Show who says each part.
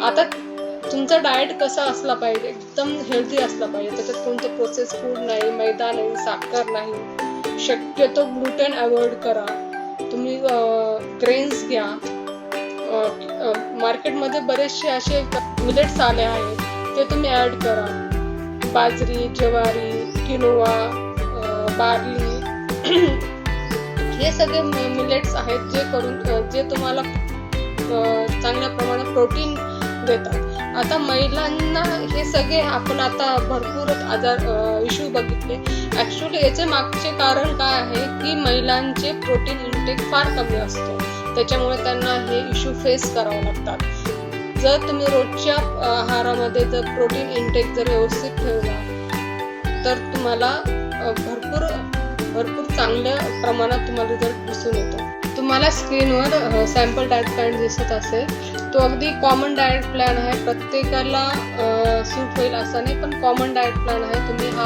Speaker 1: आता तुमचा डाएट कसा असला पाहिजे, एकदम हेल्दी असला पाहिजे. त्याच्यात कोणतं प्रोसेस फूड नाही, मैदा नाही, साखर नाही. शक्यतो ग्लुटेन अवॉइड करा. तुम्ही ग्रेन्स घ्या. मार्केटमध्ये बरेचसे असे मिलेट्स आले आहेत, ते तुम्ही ॲड करा. बाजरी, ज्वारी, किनोवा, बार्ली हे सगळे मिलेट्स आहेत जे तुम्हाला चांगल्या प्रमाणात प्रोटीन देतात. आता महिलांना हे सगळे आपण आता भरपूर इश्यू बघितले. ऍक्च्युअली याचे मागचे कारण काय आहे की महिलांचे प्रोटीन इंटेक फार कमी असतो, त्याच्यामुळे त्यांना हे इश्यू फेस करावे लागतात. जर तुम्ही रोजच्या आहारामध्ये जर प्रोटीन इंटेक जर व्यवस्थित ठेवला तर तुम्हाला भरपूर चांगल्या प्रमाणात तुम्हाला रिझल्ट दिसून येतो. तुम्हाला स्क्रीनवर सॅम्पल डाएट प्लॅन दिसत असेल, तो अगदी कॉमन डाएट प्लॅन आहे. प्रत्येकाला सूट होईल असं नाही, पण कॉमन डाएट प्लॅन आहे. तुम्ही हा